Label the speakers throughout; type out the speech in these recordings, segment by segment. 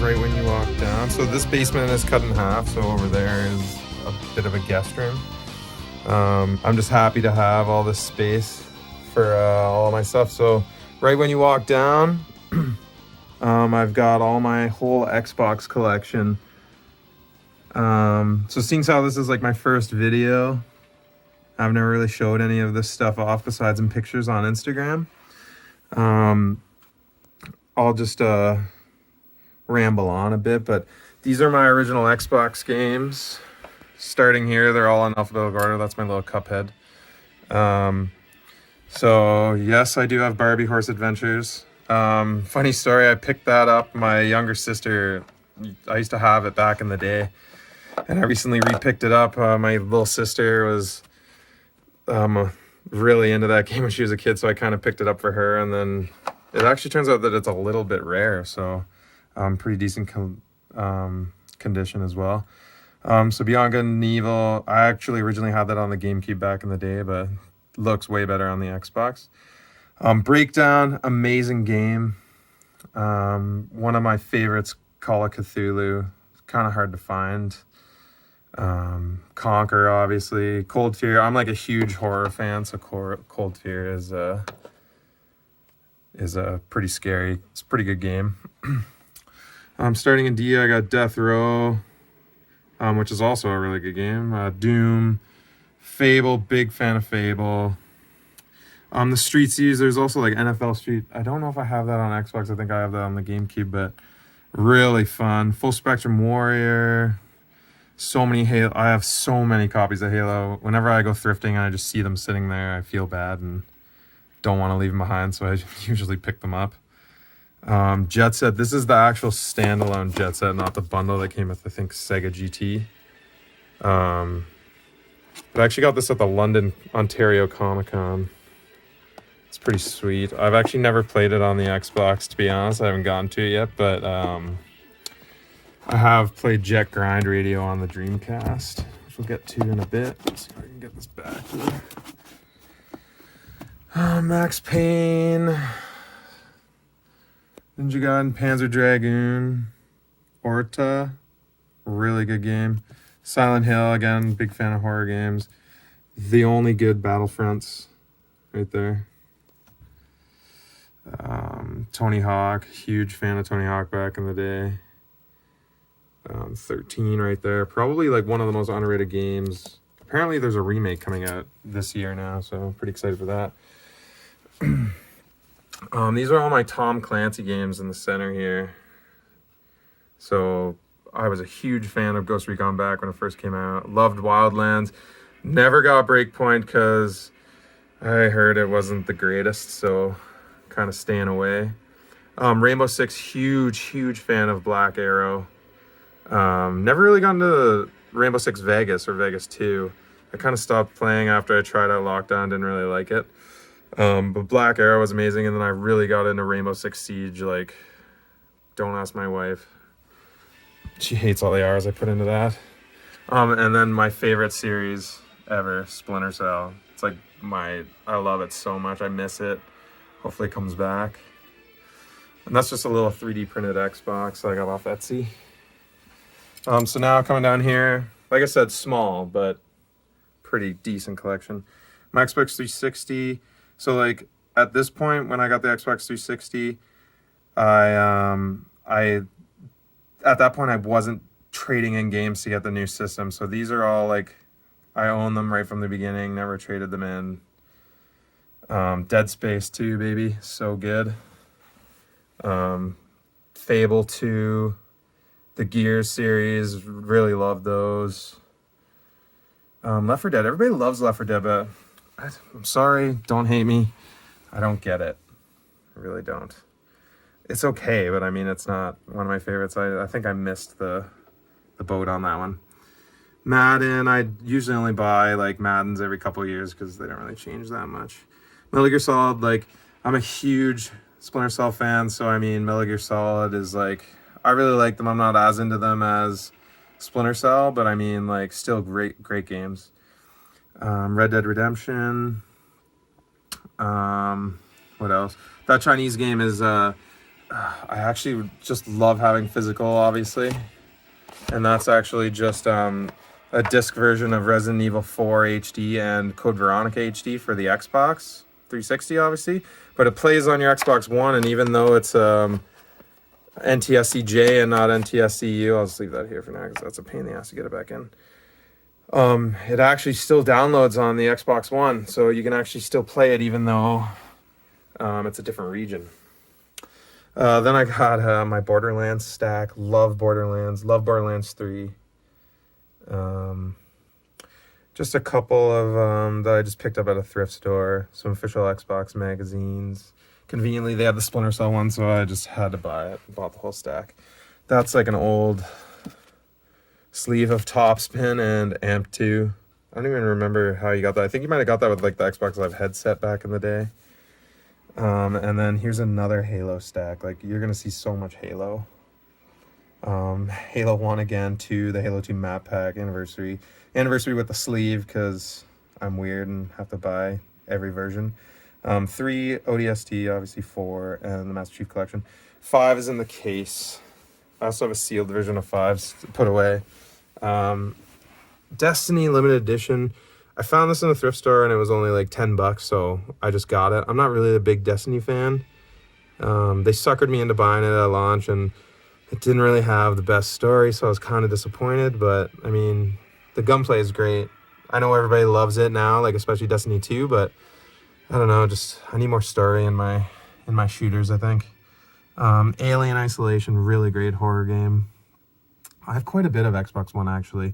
Speaker 1: right when you walk down. So this basement is cut in half, so over there is a bit of a guest room. I'm just happy to have all this space for all my stuff. So right when you walk down, I've got all my whole Xbox collection. So seeing how this is like my first video, I've never really showed any of this stuff off besides in pictures on Instagram. I'll just ramble on a bit, but these are my original Xbox games. Starting here, they're all in alphabetical order. That's my little Cuphead. So yes, I do have Barbie Horse Adventures. Funny story, I picked that up. My younger sister, I used to have it back in the day, and I recently re-picked it up. My little sister was really into that game when she was a kid, so I kind of picked it up for her, and then it actually turns out that it's a little bit rare, so pretty decent condition as well. So Beyond Good and Evil, I actually originally had that on the GameCube back in the day, but looks way better on the Xbox. Breakdown, amazing game. One of my favorites, Call of Cthulhu. Kind of hard to find. Conquer, obviously. Cold Fear, I'm like a huge horror fan, so Cold Fear is a pretty scary. It's a pretty good game. Starting in D, I got Death Row, which is also a really good game. Doom, Fable, big fan of Fable. The Street series, there's also like NFL Street. I don't know if I have that on Xbox. I think I have that on the GameCube, but really fun. Full Spectrum Warrior. So many Halo. I have so many copies of Halo. Whenever I go thrifting and I just see them sitting there, I feel bad and don't want to leave them behind, so I usually pick them up. Jet Set, this is the actual standalone Jet Set, not the bundle that came with, I think, Sega GT. But I actually got this at the London, Ontario Comic-Con. It's pretty sweet. I've actually never played it on the Xbox, to be honest. I haven't gotten to it yet, but I have played Jet Grind Radio on the Dreamcast, which we'll get to in a bit. Let's see if I can get this back here. Max Payne, Ninja Gaiden, Panzer Dragoon, Orta, really good game. Silent Hill, again, big fan of horror games. The only good Battlefronts, right there. Tony Hawk, huge fan of Tony Hawk back in the day. 13 right there, probably like one of the most underrated games. Apparently there's a remake coming out this year now, so I'm pretty excited for that. These are all my Tom Clancy games in the center here. So I was a huge fan of Ghost Recon back when it first came out. Loved Wildlands. Never got Breakpoint because I heard it wasn't the greatest, so kind of staying away. Rainbow Six, huge fan of Black Arrow. Never really got into Rainbow Six Vegas or Vegas 2. I kind of stopped playing after I tried out Lockdown, didn't really like it. But Black Arrow was amazing, and then I really got into Rainbow Six Siege. Like, don't ask my wife. She hates all the hours I put into that. And then my favorite series ever, Splinter Cell. It's like I love it so much. I miss it. Hopefully it comes back. And that's just a little 3D printed Xbox that I got off Etsy. So now coming down here, like I said, small, but pretty decent collection. My Xbox 360. So like at this point, when I got the Xbox 360, at that point I wasn't trading in games to get the new system. So these are all like, I own them right from the beginning, never traded them in. Dead Space 2, baby, so good. Fable 2, the Gears series, really love those. Left 4 Dead, everybody loves Left 4 Dead, but I'm sorry, don't hate me. I don't get it. I really don't. It's okay, but I mean, it's not one of my favorites. I think I missed the boat on that one. Madden, I usually only buy like Maddens every couple of years because they don't really change that much. Metal Gear Solid, like, I'm a huge Splinter Cell fan, so I mean, Metal Gear Solid is like, I really like them. I'm not as into them as Splinter Cell, but I mean, like, still great games. Red Dead Redemption. What else? That Chinese game is I actually just love having physical, obviously. And that's actually just a disc version of Resident Evil 4 HD and Code Veronica HD for the Xbox 360, obviously. But it plays on your Xbox One, and even though it's NTSC-J and not NTSC-U, I'll just leave that here for now because that's a pain in the ass to get it back in. It actually still downloads on the Xbox One, so you can actually still play it even though it's a different region. Then I got my Borderlands stack. Love Borderlands. Love Borderlands 3. Just a couple of that I just picked up at a thrift store. Some official Xbox magazines. Conveniently, they had the Splinter Cell one, so I just had to buy it. Bought the whole stack. That's like an old sleeve of Topspin and Amp 2. I don't even remember how you got that. I think you might have got that with like the Xbox Live headset back in the day. And then here's another Halo stack. Like, you're going to see so much Halo. Halo 1 again, 2, the Halo 2 map pack, Anniversary. Anniversary with the sleeve, because I'm weird and have to buy every version. 3, ODST, obviously 4, and the Master Chief Collection. 5 is in the case. I also have a sealed version of 5s to put away. Destiny Limited Edition. I found this in a thrift store and it was only like $10, so I just got it. I'm not really a big Destiny fan. They suckered me into buying it at launch, and it didn't really have the best story, so I was kind of disappointed. But I mean, the gunplay is great. I know everybody loves it now, like especially Destiny 2, but I don't know, just I need more story in my shooters, I think. Alien Isolation, really great horror game. I have quite a bit of Xbox One actually.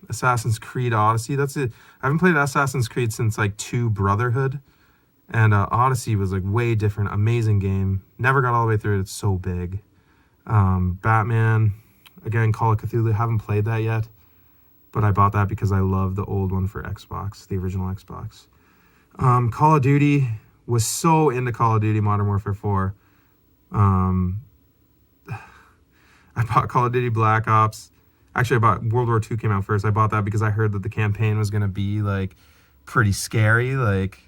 Speaker 1: Assassin's Creed Odyssey, that's it. I haven't played Assassin's Creed since like 2 Brotherhood, and Odyssey was like way different. Amazing game. Never got all the way through it. It's so big. Batman, again, Call of Cthulhu, haven't played that yet, but I bought that because I love the old one for Xbox, the original Xbox. Call of Duty, was so into Call of Duty Modern Warfare 4. I bought Call of Duty Black Ops. Actually, I bought World War II came out first. I bought that because I heard that the campaign was going to be, like, pretty scary. Like,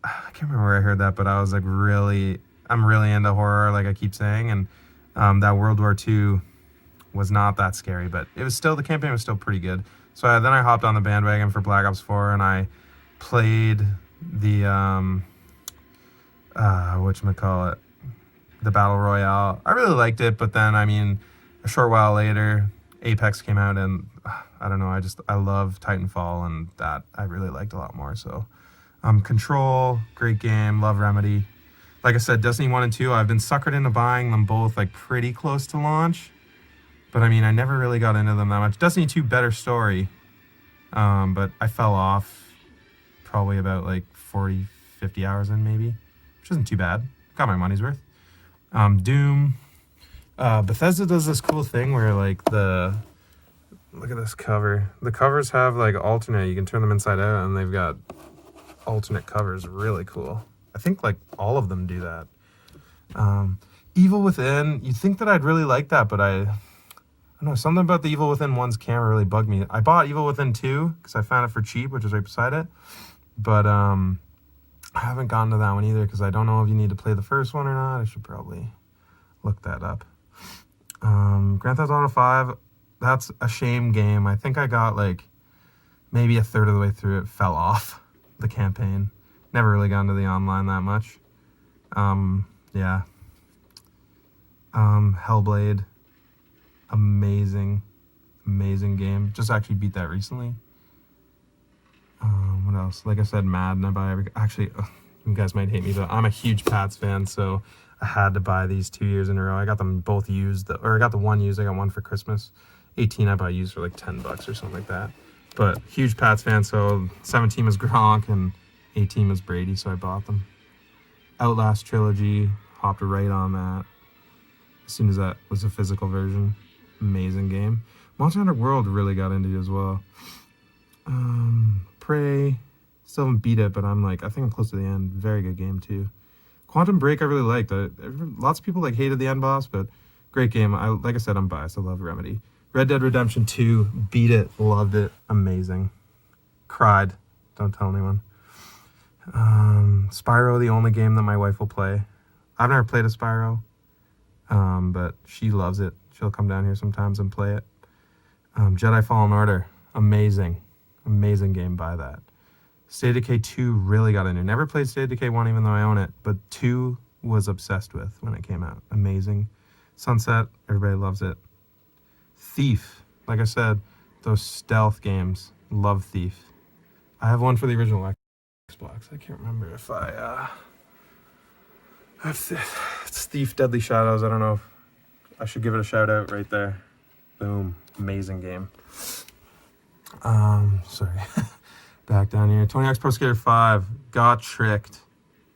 Speaker 1: I can't remember where I heard that, but I was, like, I'm really into horror, like I keep saying. And that World War II was not that scary, but the campaign was still pretty good. So then I hopped on the bandwagon for Black Ops 4, and I played the, whatchamacallit, the Battle Royale. I really liked it, but then, I mean, a short while later, Apex came out, and I don't know, I love Titanfall, and that I really liked a lot more. So Control, great game, love Remedy. Like I said, Destiny 1 and 2, I've been suckered into buying them both like pretty close to launch, but I mean, I never really got into them that much. Destiny 2, better story, but I fell off probably about like 40, 50 hours in maybe, which isn't too bad. Got my money's worth. Doom. Bethesda does this cool thing where like look at this cover. The covers have like alternate, you can turn them inside out, and they've got alternate covers. Really cool. I think like all of them do that. Evil Within, you'd think that I'd really like that, but I don't know, something about the Evil Within 1's camera really bugged me. I bought Evil Within 2 because I found it for cheap, which is right beside it, but I haven't gotten to that one either because I don't know if you need to play the first one or not. I should probably look that up. Grand Theft Auto 5, that's a shame game. I think I got like maybe a third of the way through it, fell off the campaign. Never really got into the online that much. Yeah. Hellblade, amazing game. Just actually beat that recently. What else? Like I said, Madden. You guys might hate me, but I'm a huge Pats fan, so I had to buy these 2 years in a row. I got them both used, or I got the one used. I got one for Christmas. 18 I bought used for like $10 or something like that. But huge Pats fan, so 17 was Gronk and 18 was Brady, so I bought them. Outlast Trilogy, hopped right on that as soon as that was a physical version. Amazing game. Monster Hunter World really got into it as well. Prey, still haven't beat it, but I think I'm close to the end. Very good game too. Quantum Break I really liked. Lots of people hated the end boss, but great game. Like I said, I'm biased. I love Remedy. Red Dead Redemption 2, beat it, loved it, amazing. Cried, don't tell anyone. Spyro, the only game that my wife will play. I've never played a Spyro, but she loves it. She'll come down here sometimes and play it. Jedi Fallen Order, amazing game. Buy that. State of Decay 2 really got into. Never played State of Decay 1 even though I own it, but 2 was obsessed with when it came out. Amazing. Sunset, everybody loves it. Thief, like I said, those stealth games, love Thief. I have one for the original Xbox. I can't remember if it's Thief Deadly Shadows. I don't know if I should give it a shout out right there. Boom. Amazing game. Sorry. Back down here. 20X Pro Skater 5. Got tricked.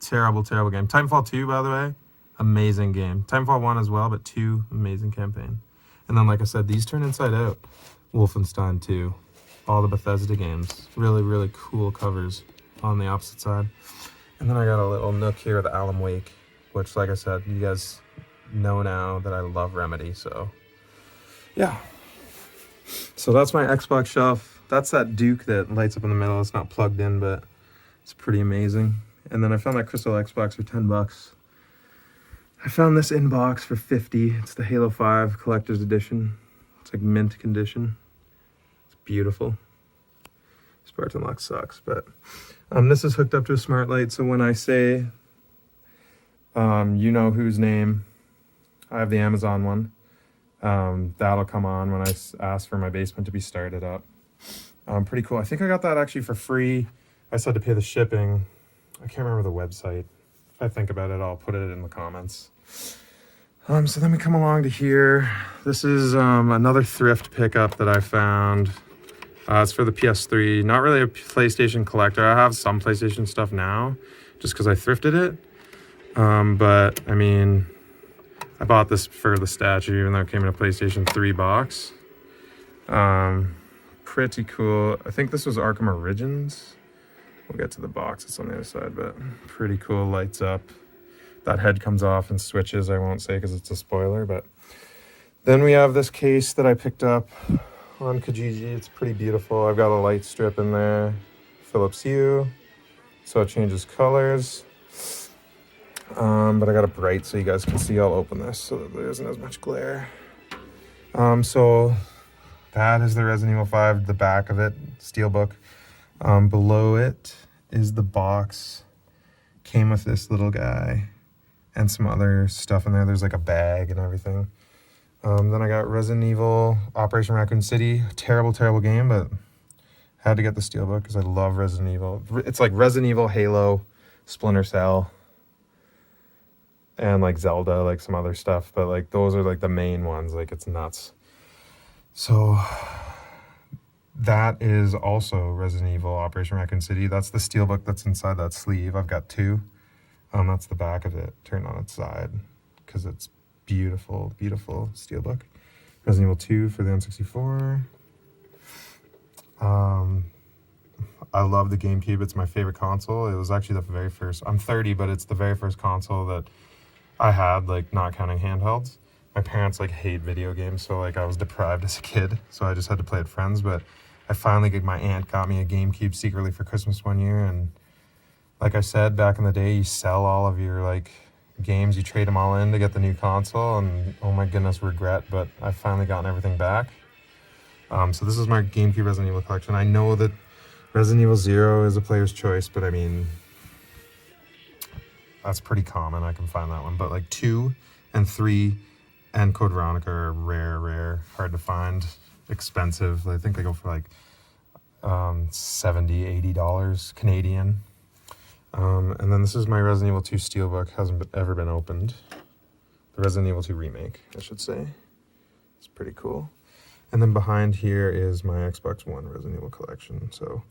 Speaker 1: Terrible game. Titanfall 2, by the way. Amazing game. Titanfall 1 as well, but 2, amazing campaign. And then, like I said, these turn inside out. Wolfenstein 2. All the Bethesda games. Really cool covers on the opposite side. And then I got a little nook here with Alan Wake, which, like I said, you guys know now that I love Remedy, so yeah. So that's my Xbox shelf. That's that Duke that lights up in the middle. It's not plugged in, but it's pretty amazing. And then I found that Crystal Xbox for $10. I found this in box for $50. It's the Halo 5 Collector's Edition. It's like mint condition. It's beautiful. Spartan lock sucks, but this is hooked up to a smart light, so when I say you know whose name, I have the Amazon one. That'll come on when I ask for my basement to be started up. Pretty cool. I think I got that actually for free. I just had to pay the shipping. I can't remember the website. If I think about it, I'll put it in the comments. So then we come along to here. This is another thrift pickup that I found. It's for the PS3. Not really a PlayStation collector. I have some PlayStation stuff now, just because I thrifted it. But, I mean, I bought this for the statue, even though it came in a PlayStation 3 box. Pretty cool. I think this was Arkham Origins. We'll get to the box. It's on the other side, but pretty cool. Lights up. That head comes off and switches. I won't say because it's a spoiler, but then we have this case that I picked up on Kijiji. It's pretty beautiful. I've got a light strip in there. Philips Hue. So it changes colors. But I got it bright so you guys can see. I'll open this so that there isn't as much glare. So that is the Resident Evil 5, the back of it, steelbook. Below it is the box. Came with this little guy and some other stuff in there. There's like a bag and everything. Then I got Resident Evil Operation Raccoon City. Terrible game, but had to get the steelbook because I love Resident Evil. It's like Resident Evil, Halo, Splinter Cell, and like Zelda, like some other stuff, but like those are like the main ones. Like it's nuts. So that is also Resident Evil Operation Raccoon City. That's the steelbook that's inside that sleeve. I've got 2. That's the back of it turned on its side because it's beautiful steelbook. Resident Evil 2 for the N64. I love the GameCube. It's my favorite console. It was actually the very first. I'm 30, but it's the very first console that I had, like not counting handhelds. My parents like hate video games, so like I was deprived as a kid, so I just had to play with friends. But I finally my aunt got me a GameCube secretly for Christmas one year, and like I said, back in the day, you sell all of your like games, you trade them all in to get the new console, and oh my goodness, regret, but I've finally gotten everything back. So this is my GameCube Resident Evil collection. I know that Resident Evil 0 is a player's choice, but I mean, that's pretty common. I can find that one, but like 2 and 3 and Code Veronica are rare, hard to find, expensive. I think they go for like $70, $80 Canadian. And then this is my Resident Evil 2 steelbook. Hasn't ever been opened. The Resident Evil 2 remake, I should say. It's pretty cool. And then behind here is my Xbox One Resident Evil collection. So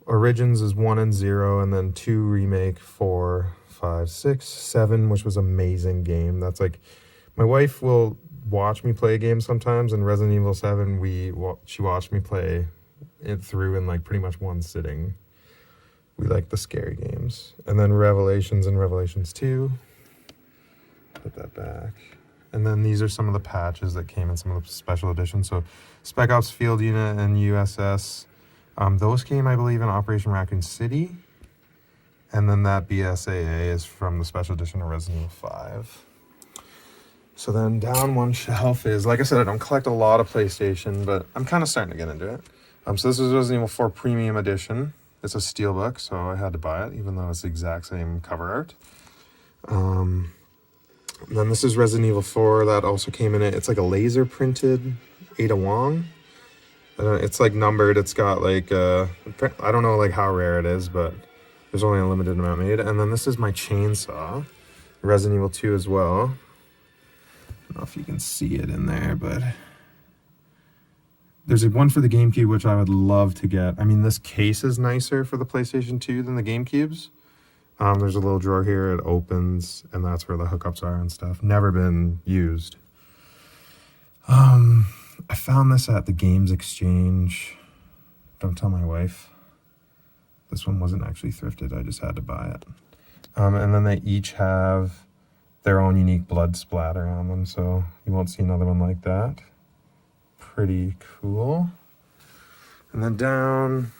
Speaker 1: Origins is 1 and 0, and then 2 remake, 4, 5, 6, 7, which was an amazing game. That's like, my wife will watch me play a game sometimes, and Resident Evil 7, she watched me play it through in like pretty much one sitting. We like the scary games. And then Revelations and Revelations 2. Put that back. And then these are some of the patches that came in some of the special editions. So Spec Ops Field Unit and USS. Those came, I believe, in Operation Raccoon City. And then that BSAA is from the special edition of Resident Evil 5. So then down one shelf is, like I said, I don't collect a lot of PlayStation, but I'm kind of starting to get into it. So this is Resident Evil 4 Premium Edition. It's a steelbook, so I had to buy it, even though it's the exact same cover art. Then this is Resident Evil 4 that also came in it. It's like a laser printed Ada Wong. It's like numbered. It's got like, I don't know like how rare it is, but there's only a limited amount made. And then this is my chainsaw, Resident Evil 2 as well. I don't know if you can see it in there, but there's one for the GameCube, which I would love to get. I mean, this case is nicer for the PlayStation 2 than the GameCube's. There's a little drawer here, it opens, and that's where the hookups are and stuff. Never been used. I found this at the Games Exchange. Don't tell my wife. This one wasn't actually thrifted, I just had to buy it. And then they each have their own unique blood splatter on them, so you won't see another one like that. Pretty cool. And then down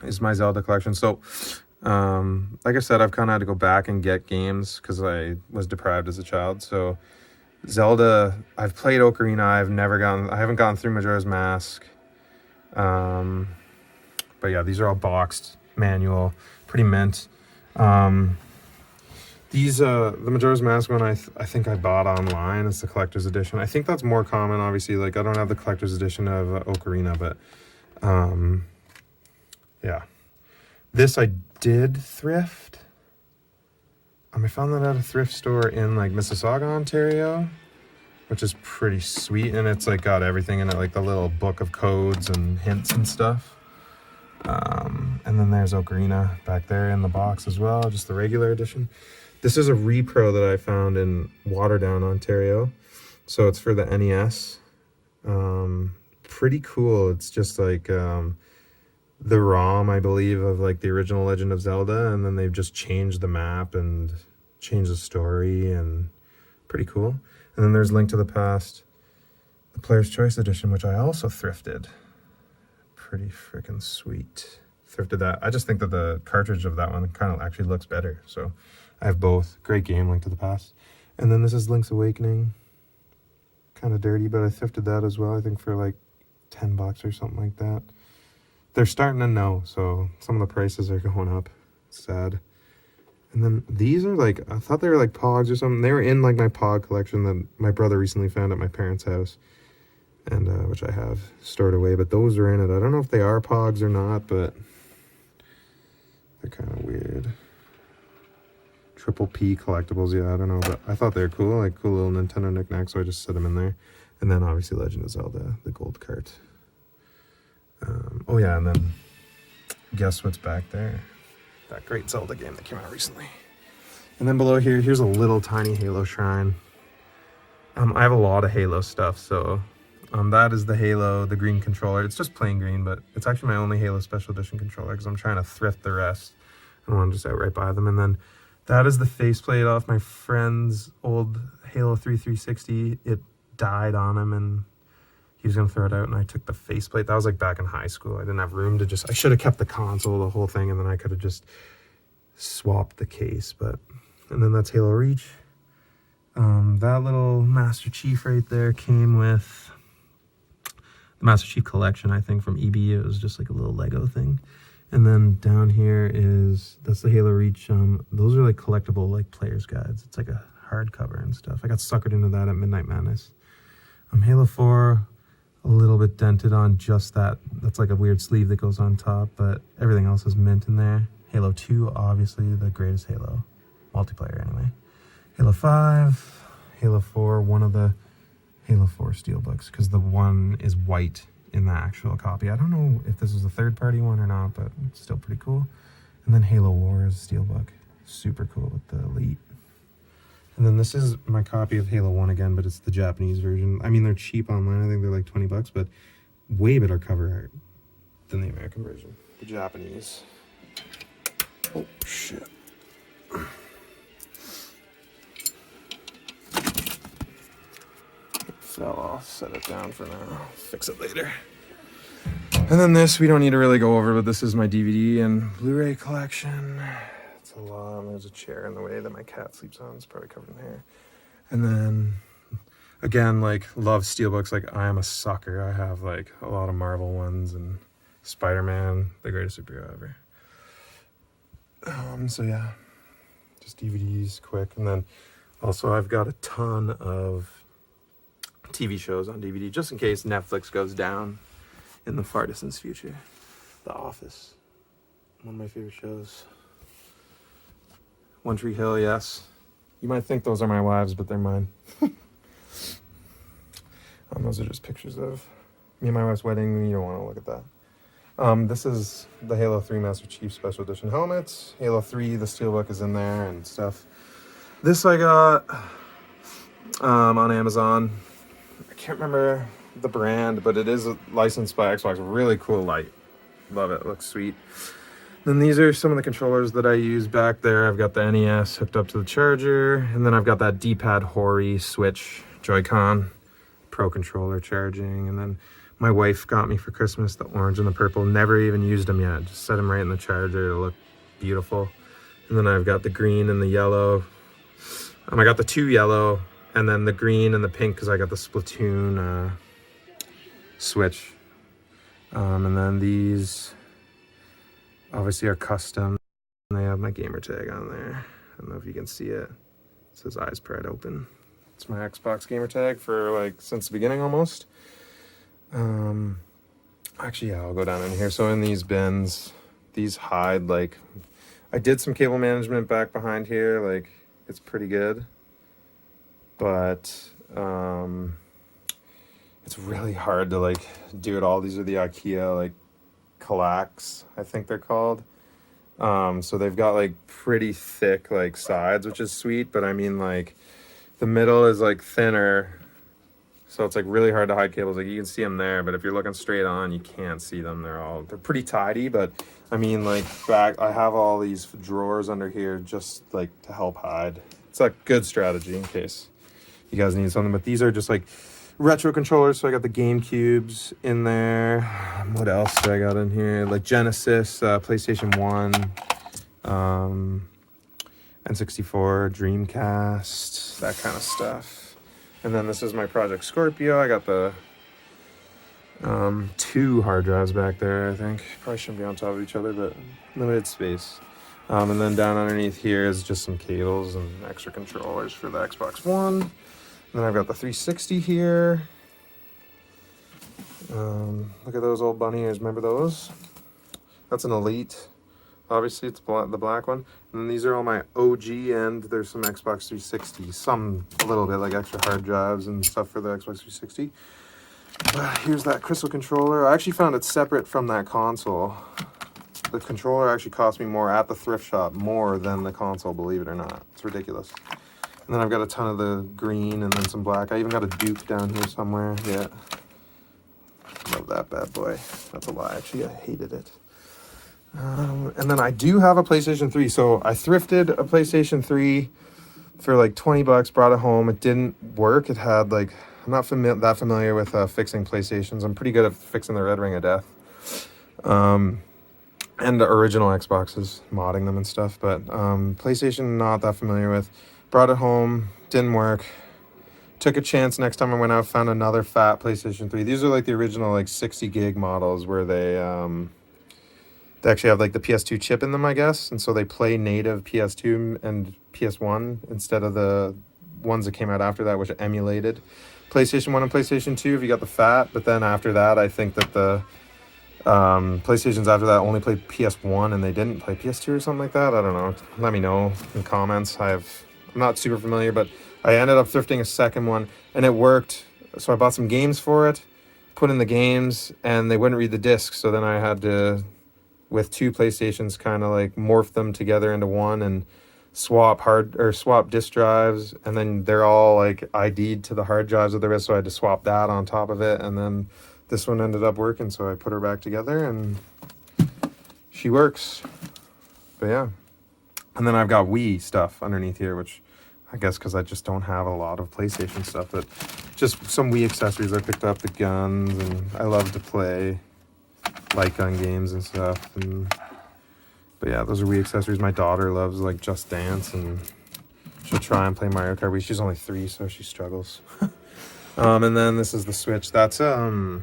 Speaker 1: is my Zelda collection. So, like I said, I've kind of had to go back and get games because I was deprived as a child. So Zelda, I've played Ocarina. I haven't gone through Majora's Mask. But yeah, these are all boxed, manual, pretty mint. These, the Majora's Mask one, I think I bought online. It's the collector's edition. I think that's more common, obviously. Like, I don't have the collector's edition of Ocarina, but, yeah. This I did thrift. I found that at a thrift store in, like, Mississauga, Ontario, which is pretty sweet. And it's, like, got everything in it, like the little book of codes and hints and stuff. And then there's Ocarina back there in the box as well, just the regular edition. This is a repro that I found in Waterdown, Ontario. So it's for the NES. Pretty cool. It's just like the ROM, I believe, of like the original Legend of Zelda, and then they've just changed the map and changed the story, and pretty cool. And then there's Link to the Past, the Player's Choice Edition, which I also thrifted. Pretty freaking sweet. Thrifted that. I just think that the cartridge of that one kind of actually looks better, so I have both. Great game, Link to the Past. And then this is Link's Awakening. Kind of dirty, but I thrifted that as well, I think for like $10 or something like that. They're starting to know, so some of the prices are going up. It's sad. And then these are like, I thought they were like Pogs or something. They were in like my Pog collection that my brother recently found at my parents' house, and which I have stored away, but those are in it. I don't know if they are Pogs or not, but they're kind of weird. Triple P collectibles, yeah, I don't know, but I thought they were cool, like cool little Nintendo knickknacks, so I just set them in there. And then obviously Legend of Zelda, the gold cart. Oh yeah, and then guess what's back there? That great Zelda game that came out recently. And then below here, here's a little tiny Halo shrine. I have a lot of Halo stuff, so that is the Halo, the green controller. It's just plain green, but it's actually my only Halo Special Edition controller because I'm trying to thrift the rest. I don't want to just outright buy them. And then that is the faceplate off my friend's old Halo 360. It died on him, and he was going to throw it out, and I took the faceplate. That was like back in high school. I didn't have room to just... I should have kept the console, the whole thing, and then I could have just swapped the case. But and then that's Halo Reach. That little Master Chief right there came with the Master Chief collection, I think, from EB. It was just like a little Lego thing. And then down here that's the Halo Reach. Those are like collectible, like player's guides. It's like a hardcover and stuff. I got suckered into that at Midnight Madness. Halo 4, a little bit dented on just that. That's like a weird sleeve that goes on top, but everything else is mint in there. Halo 2, obviously the greatest Halo. Multiplayer, anyway. Halo 5, Halo 4, one of the Halo 4 steelbooks, because the one is white in the actual copy. I don't know if this was a third-party one or not, but it's still pretty cool. And then Halo Wars steelbook. Super cool with the Elite. And then this is my copy of Halo 1 again, but it's the Japanese version. I mean, they're cheap online. I think they're like $20, but way better cover art than the American version. The Japanese. Oh, shit. Fell off. Set it down for now. Fix it later. And then this, we don't need to really go over, but this is my DVD and Blu-ray collection. It's a lot. There's a chair in the way that my cat sleeps on. It's probably covered in hair. And then, again, like, love steelbooks. Like, I am a sucker. I have, like, a lot of Marvel ones and Spider-Man, the greatest superhero ever. So, yeah, just DVDs quick. And then also I've got a ton of TV shows on DVD, just in case Netflix goes down in the far distant future. The Office, one of my favorite shows. One Tree Hill, yes. You might think those are my wives, but they're mine. Those are just pictures of me and my wife's wedding. You don't want to look at that. This is the Halo 3 Master Chief Special Edition helmets. Halo 3, the steelbook is in there and stuff. This I got on Amazon. I can't remember the brand, but it is licensed by Xbox. Really cool light. Love it. Looks sweet. Then these are some of the controllers that I use back there. I've got the NES hooked up to the charger, and then I've got that D-pad Hori Switch Joy-Con Pro controller charging, and then my wife got me for Christmas the orange and the purple. Never even used them yet. Just set them right in the charger to look beautiful. And then I've got the green and the yellow. I got the 2 yellow, and then the green and the pink because I got the Splatoon Switch. And then these obviously are custom. They have my gamer tag on there. I don't know if you can see it. It says eyes pried open. It's my Xbox gamer tag for like since the beginning almost. Actually, yeah, I'll go down in here. So in these bins, these hide like, I did some cable management back behind here. Like, it's pretty good, but it's really hard to like do it all. These are the IKEA like Kallax, I think they're called. So they've got like pretty thick like sides, which is sweet, but I mean like the middle is like thinner, so it's like really hard to hide cables. Like you can see them there, but if you're looking straight on, you can't see them. They're pretty tidy, but I mean like back, I have all these drawers under here just like to help hide. It's a good strategy in case you guys need something, but these are just like retro controllers. So I got the GameCubes in there. What else do I got in here? Like Genesis, PlayStation 1, N64, Dreamcast, that kind of stuff. And then this is my Project Scorpio. I got the 2 hard drives back there, I think. Probably shouldn't be on top of each other, but limited space. And then down underneath here is just some cables and extra controllers for the Xbox One. And then I've got the 360 here. Look at those old bunny ears. Remember those? That's an Elite. Obviously, it's the black one. And then these are all my OG, and there's some Xbox 360. Some, a little bit, like extra hard drives and stuff for the Xbox 360. But here's that crystal controller. I actually found it separate from that console. The controller actually cost me more at the thrift shop, more than the console, believe it or not. It's ridiculous. And then I've got a ton of the green and then some black. I even got a Duke down here somewhere. Yeah. Love that bad boy. That's a lie. Actually, I hated it. And then I do have a PlayStation 3. So I thrifted a PlayStation 3 for like 20 bucks, brought it home. It didn't work. It had like, I'm not that familiar with fixing PlayStations. I'm pretty good at fixing the Red Ring of Death. And the original Xboxes, modding them and stuff. But PlayStation, not that familiar with. Brought it home, didn't work. Took a chance next time I went out, found another fat PlayStation 3. These are like the original like 60 gig models where they actually have like the PS2 chip in them, I guess. And so they play native PS2 and PS1 instead of the ones that came out after that, which emulated PlayStation 1 and PlayStation 2 if you got the fat. But then after that, I think that the PlayStations after that only played PS1 and they didn't play PS2 or something like that. I don't know. Let me know in comments. I'm not super familiar, but I ended up thrifting a second one and it worked. So I bought some games for it, put in the games, and they wouldn't read the discs. So then I had to, with 2 PlayStations, kind of like morph them together into one and swap disk drives, and then they're all like ID'd to the hard drives of the rest. So I had to swap that on top of it, and then this one ended up working. So I put her back together and she works. But yeah. And then I've got Wii stuff underneath here, which I guess because I just don't have a lot of PlayStation stuff, but just some Wii accessories I picked up, the guns, and I love to play light gun games and stuff. And But yeah, those are Wii accessories. My daughter loves like Just Dance, and she'll try and play Mario Kart Wii. She's only 3, so she struggles. And then this is the Switch. That's oh,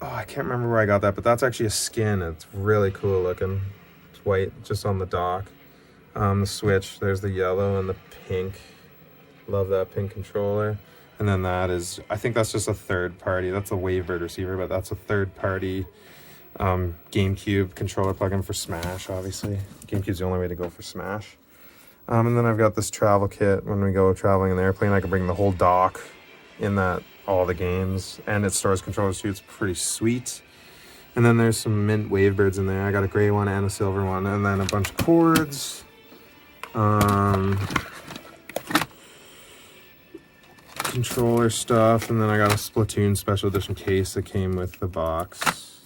Speaker 1: I can't remember where I got that, but that's actually a skin. It's really cool looking. It's white, just on the dock. The Switch, there's the yellow and the pink. Love that pink controller. And then that is, I think that's just a third party. That's a Wavebird receiver, but that's a third party GameCube controller plug-in for Smash, obviously. GameCube's the only way to go for Smash. And then I've got this travel kit. When we go traveling in the airplane, I can bring the whole dock in that, all the games. And it stores controllers too. It's pretty sweet. And then there's some mint Wavebirds in there. I got a gray one and a silver one. And then a bunch of cords. Controller stuff. And then I got a Splatoon special edition case that came with the box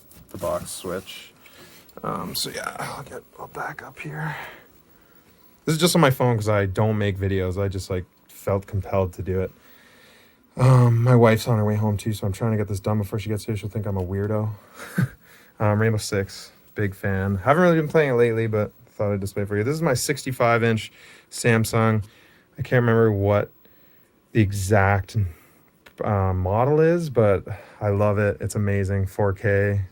Speaker 1: Switch. So yeah, I'll back up here. This is just on my phone because I don't make videos. I just like felt compelled to do it. My wife's on her way home too, so I'm trying to get this done before she gets here. She'll think I'm a weirdo. Rainbow Six, big fan. Haven't really been playing it lately, but thought I'd display it for you. This is my 65-inch Samsung. I can't remember what the exact model is, but I love it. It's amazing. 4K,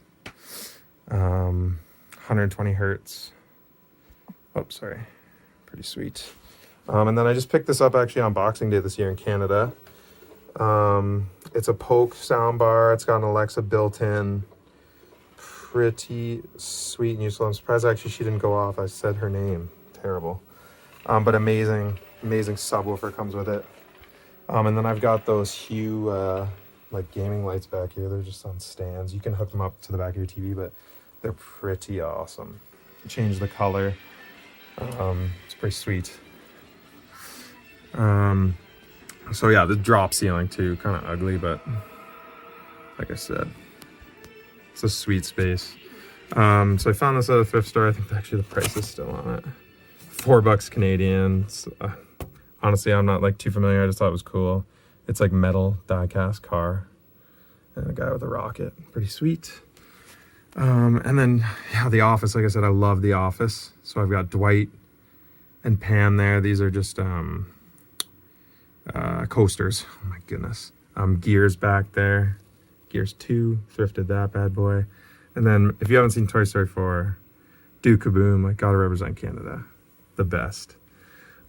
Speaker 1: 120 hertz. Oh, sorry. Pretty sweet. And then I just picked this up actually on Boxing Day this year in Canada. It's a Polk soundbar. It's got an Alexa built in. Pretty sweet and useful. I'm surprised actually she didn't go off. I said her name. Terrible. But amazing subwoofer comes with it. And then I've got those Hue like gaming lights back here. They're just on stands. You can hook them up to the back of your TV, but they're pretty awesome. Change the color. It's pretty sweet. So yeah, the drop ceiling too, kind of ugly, but like I said, it's a sweet space. So I found this at a thrift store. I think actually the price is still on it. $4 Canadian. Honestly, I'm not like too familiar. I just thought it was cool. It's like metal die-cast car and a guy with a rocket. Pretty sweet. And then yeah, The Office. Like I said, I love The Office. So I've got Dwight and Pam there. These are just coasters. Oh my goodness. Gears back there. Gears 2. Thrifted that bad boy. And then if you haven't seen Toy Story 4, do Kaboom. Like, gotta represent Canada. The best.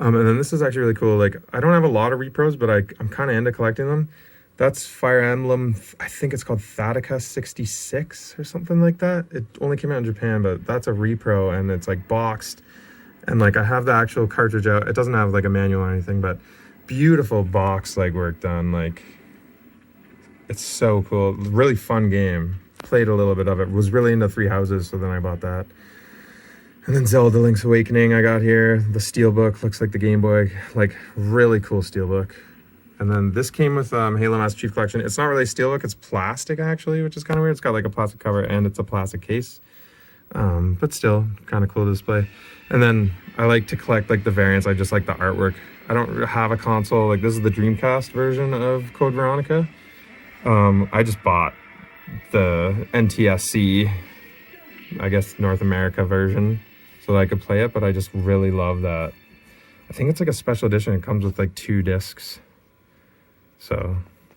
Speaker 1: And then this is actually really cool. Like, I don't have a lot of repros, but I'm kind of into collecting them. That's Fire Emblem. I think it's called Thataka 66 or something like that. It only came out in Japan, but that's a repro, and it's like boxed. And like I have the actual cartridge out. It doesn't have like a manual or anything, but beautiful box like work done. Like, it's so cool. Really fun game. Played a little bit of it. Was really into Three Houses, so then I bought that. And then Zelda Link's Awakening I got here. The Steelbook looks like the Game Boy. Like, really cool Steelbook. And then this came with Halo Master Chief Collection. It's not really a Steelbook, it's plastic actually, which is kind of weird. It's got like a plastic cover and it's a plastic case. But still, kind of cool to display. And then I like to collect like the variants. I just like the artwork. I don't have a console. Like, this is the Dreamcast version of Code Veronica. I just bought the NTSC, I guess North America version, so that I could play it, but I just really love that. I think it's like a special edition. It comes with like 2 discs. So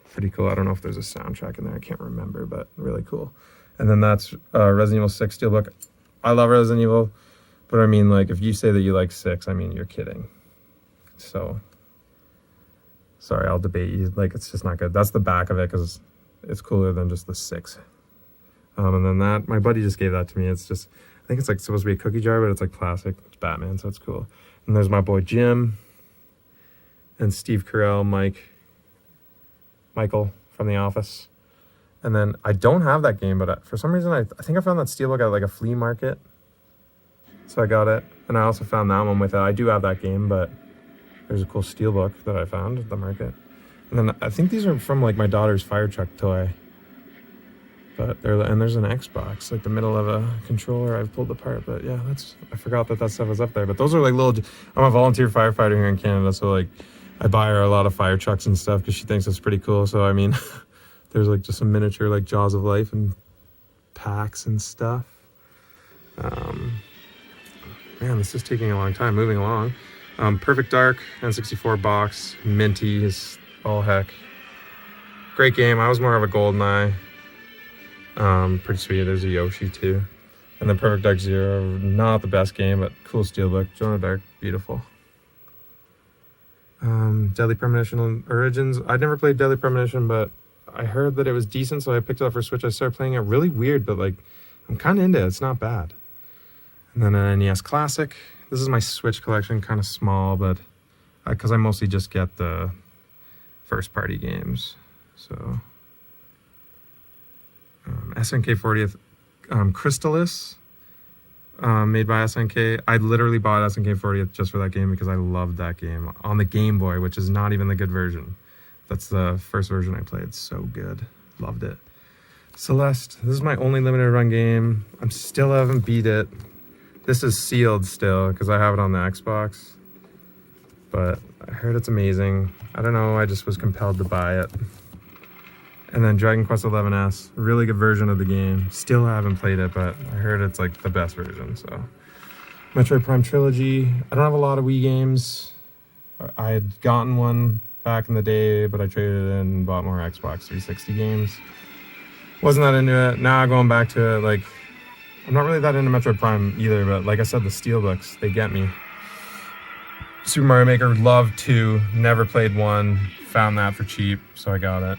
Speaker 1: pretty cool. I don't know if there's a soundtrack in there. I can't remember, but really cool. And then that's Resident Evil 6 Steelbook. I love Resident Evil, but I mean, like, if you say that you like 6, I mean, you're kidding. So, sorry, I'll debate you. Like, it's just not good. That's the back of it because it's cooler than just the 6. And then that, my buddy just gave that to me. It's just, I think it's like supposed to be a cookie jar, but it's like plastic. It's Batman, so it's cool. And there's my boy Jim and Steve Carell, Michael from The Office. And then I don't have that game, but for some reason, I think I found that Steelbook at like a flea market. So I got it. And I also found that one with it. I do have that game, but there's a cool Steelbook that I found at the market. And then I think these are from like my daughter's fire truck toy. But there's an Xbox, like the middle of a controller I've pulled apart. But yeah, I forgot that stuff was up there. But those are like little, I'm a volunteer firefighter here in Canada. So like I buy her a lot of fire trucks and stuff because she thinks it's pretty cool. So I mean, there's like just some miniature like Jaws of Life and packs and stuff. Man, this is taking a long time. Moving along. Perfect Dark, N64 box, minty as all heck. Great game. I was more of a GoldenEye. Pretty sweet. There's a Yoshi too. And then Perfect Dark Zero, not the best game, but cool steelbook. Joan of Dark, beautiful. Deadly Premonition Origins. I'd never played Deadly Premonition, but I heard that it was decent, so I picked it up for Switch. I started playing it. Really weird, but like, I'm kind of into it. It's not bad. And then an NES Classic. This is my Switch collection, kind of small, but because I mostly just get the first-party games. So, SNK 40th Crystalis, made by SNK. I literally bought SNK 40th just for that game because I loved that game on the Game Boy, which is not even the good version. That's the first version I played. So good. Loved it. Celeste. This is my only limited run game. I still haven't beat it. This is sealed still because I have it on the Xbox. But I heard it's amazing. I don't know. I just was compelled to buy it. And then Dragon Quest XI-S. Really good version of the game. Still haven't played it, but I heard it's like the best version. So Metroid Prime Trilogy. I don't have a lot of Wii games. I had gotten one back in the day, but I traded it in and bought more Xbox 360 games. Wasn't that into it. Now going back to it, like, I'm not really that into Metroid Prime either, but like I said, the Steelbooks, they get me. Super Mario Maker, loved 2, never played 1, found that for cheap, so I got it.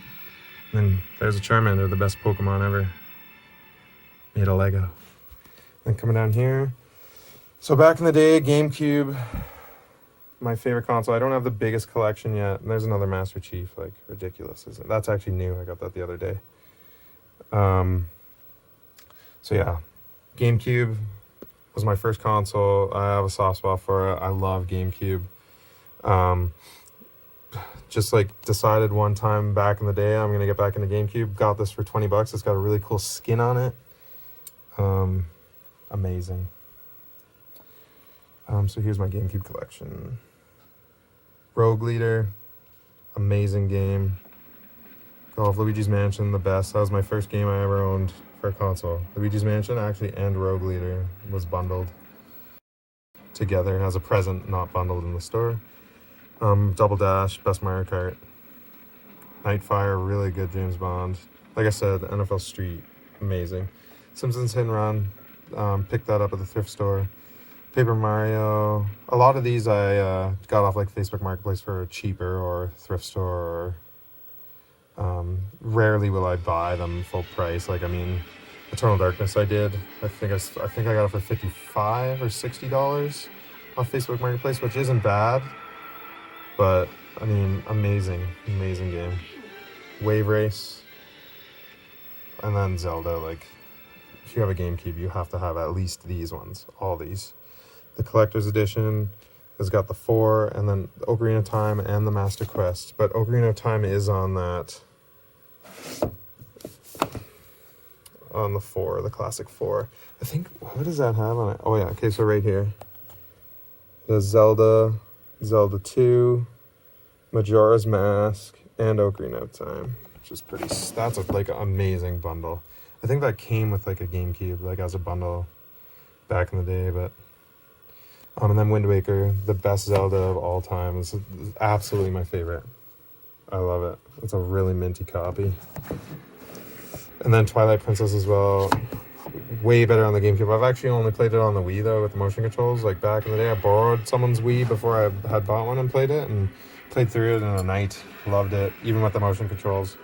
Speaker 1: And there's a Charmander, the best Pokemon ever. Made of Lego. Then coming down here. So back in the day, GameCube, my favorite console. I don't have the biggest collection yet. And there's another Master Chief, like ridiculous, isn't it? That's actually new. I got that the other day. So yeah, GameCube was my first console. I have a soft spot for it. I love GameCube. Just like decided one time back in the day I'm gonna get back into GameCube. Got this for $20. It's got a really cool skin on it. Amazing. So here's my GameCube collection. Rogue Leader, amazing game. Call of Luigi's Mansion, the best. That was my first game I ever owned for a console. Luigi's Mansion actually and Rogue Leader was bundled together as a present, not bundled in the store. Double Dash, best Mario Kart. Nightfire, really good James Bond. Like I said, NFL Street, amazing. Simpsons Hit and Run, picked that up at the thrift store. Paper Mario, a lot of these I got off like Facebook Marketplace for cheaper or thrift store. Or, rarely will I buy them full price. Like, I mean, Eternal Darkness I did. I think I got it for $55 or $60 off Facebook Marketplace, which isn't bad. But, I mean, amazing game. Wave Race. And then Zelda, like, if you have a GameCube, you have to have at least these ones. All these. The Collector's Edition has got the 4, and then Ocarina of Time and the Master Quest. But Ocarina of Time is on that... on the 4, the classic 4. I think, what does that have on it? Oh yeah, okay, so right here. The Zelda 2, Majora's Mask, and Ocarina of Time, which is pretty, that's a, like, an amazing bundle. I think that came with, like, a GameCube, like, as a bundle back in the day, but... and then Wind Waker, the best Zelda of all time. It's absolutely my favorite. I love it. It's a really minty copy. And then Twilight Princess as well. Way better on the GameCube. I've actually only played it on the Wii, though, with the motion controls. Like, back in the day, I borrowed someone's Wii before I had bought one and played it. And played through it in a night. Loved it, even with the motion controls.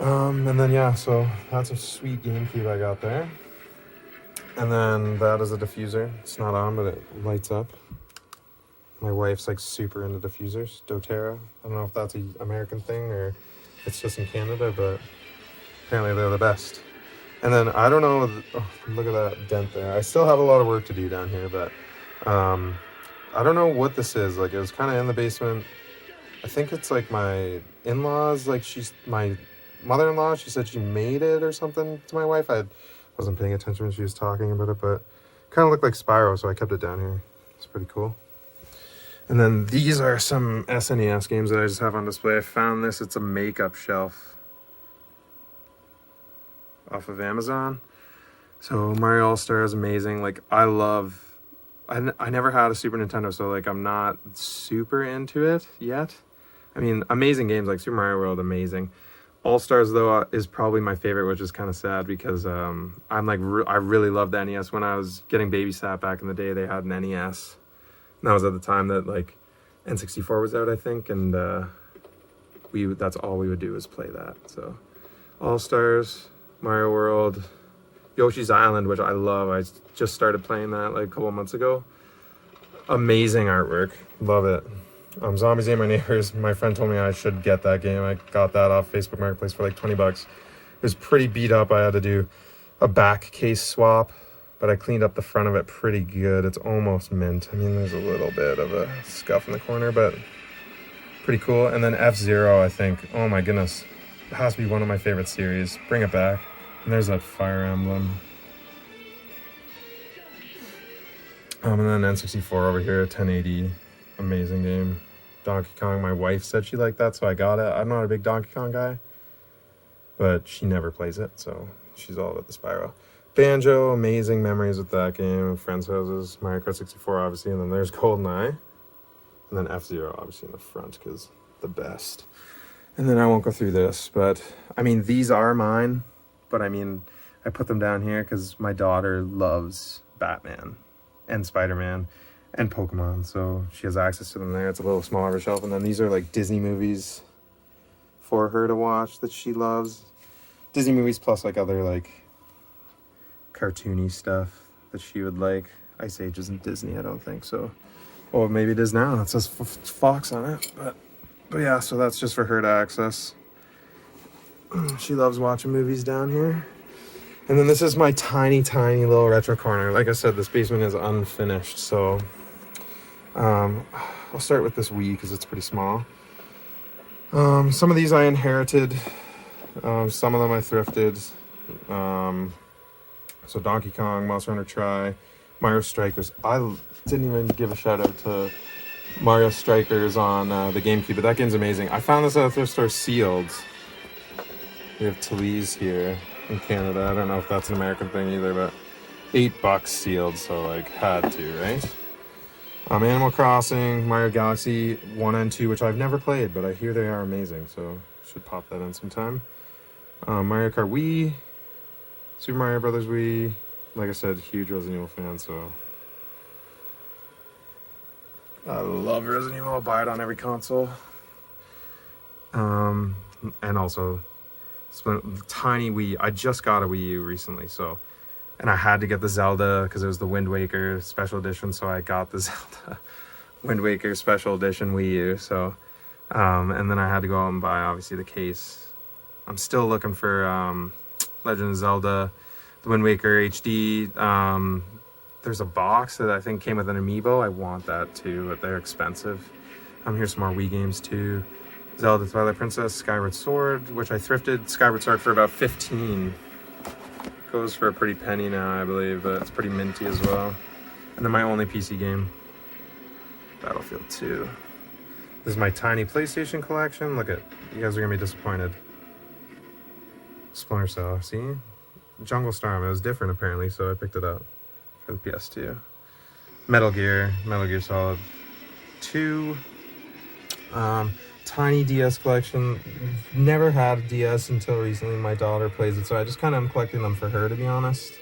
Speaker 1: And then, yeah, so that's a sweet GameCube I got there. And then that is a diffuser. It's not on, but it lights up. My wife's like super into diffusers. doTERRA. I don't know if that's an American thing or it's just in Canada, but apparently they're the best. And then I don't know. Oh, look at that dent there. I still have a lot of work to do down here, but I don't know what this is. Like, it was kind of in the basement. I think it's like my in-laws. Like, my mother-in-law. She said she made it or something to my wife. I wasn't paying attention when she was talking about it, but kind of looked like Spyro, so I kept it down here. It's pretty cool. And then these are some SNES games that I just have on display. I found this. It's a makeup shelf off of Amazon. So Mario All-Star is amazing. Like, I love I never had a Super Nintendo, so like I'm not super into it yet. I mean, amazing games like Super Mario World, amazing. All Stars though is probably my favorite, which is kind of sad because I'm like I really loved the NES. When I was getting babysat back in the day, they had an NES. And that was at the time that like N64 was out, I think, and that's all we would do is play that. So All Stars, Mario World, Yoshi's Island, which I love. I just started playing that like a couple months ago. Amazing artwork, love it. Zombies Ate My Neighbors, my friend told me I should get that game. I got that off Facebook Marketplace for like 20 bucks. It was pretty beat up. I had to do a back case swap, but I cleaned up the front of it pretty good. It's almost mint. I mean, there's a little bit of a scuff in the corner, but pretty cool. And then F-Zero, I think. Oh my goodness. It has to be one of my favorite series. Bring it back. And there's that Fire Emblem. And then N64 over here, 1080. Amazing game. Donkey Kong, my wife said she liked that, so I got it. I'm not a big Donkey Kong guy, but she never plays it, so she's all about the Spyro. Banjo, amazing memories with that game. Friends' houses, Mario Kart 64, obviously, and then there's GoldenEye. And then F-Zero, obviously, in the front, because the best. And then I won't go through this, but, I mean, these are mine, but, I mean, I put them down here because my daughter loves Batman and Spider-Man and Pokemon, so she has access to them there. It's a little smaller of a shelf. And then these are like Disney movies for her to watch that she loves. Disney movies plus like other like cartoony stuff that she would like. Ice Age isn't Disney, I don't think so. Well, maybe it is now. It says Fox on it, but yeah, so that's just for her to access. She loves watching movies down here. And then this is my tiny little retro corner. Like I said, this basement is unfinished, so I'll start with this Wii because it's pretty small. Some of these I inherited. Some of them I thrifted. So Donkey Kong, Monster Hunter Tri, Mario Strikers. I didn't even give a shout out to Mario Strikers on the GameCube, but that game's amazing. I found this at a thrift store sealed. We have Talese here in Canada. I don't know if that's an American thing either, but $8 sealed, so like had to, right? Animal Crossing, Mario Galaxy 1 and 2, which I've never played, but I hear they are amazing, so should pop that in sometime. Mario Kart Wii, Super Mario Brothers Wii. Like I said, huge Resident Evil fan, so I love Resident Evil. I'll buy it on every console. And also tiny Wii. I just got a Wii U recently, so, and I had to get the Zelda because it was the Wind Waker special edition, so I got the Zelda Wind Waker special edition Wii U. So and then I had to go out and buy obviously the case. I'm still looking for Legend of Zelda, the Wind Waker HD. There's a box that I think came with an amiibo. I want that too, but they're expensive. Here's some more Wii games too. Zelda Twilight Princess, Skyward Sword, which I thrifted Skyward Sword for about 15. Goes for a pretty penny now, I believe, but it's pretty minty as well. And then my only PC game, Battlefield 2. This is my tiny PlayStation collection. Look at, you guys are gonna be disappointed. Splinter Cell, see? Jungle Storm, it was different apparently, so I picked it up for the PS2. Metal Gear Solid 2. Tiny DS collection. Never had a DS until recently. My daughter plays it, so I just kind of am collecting them for her, to be honest.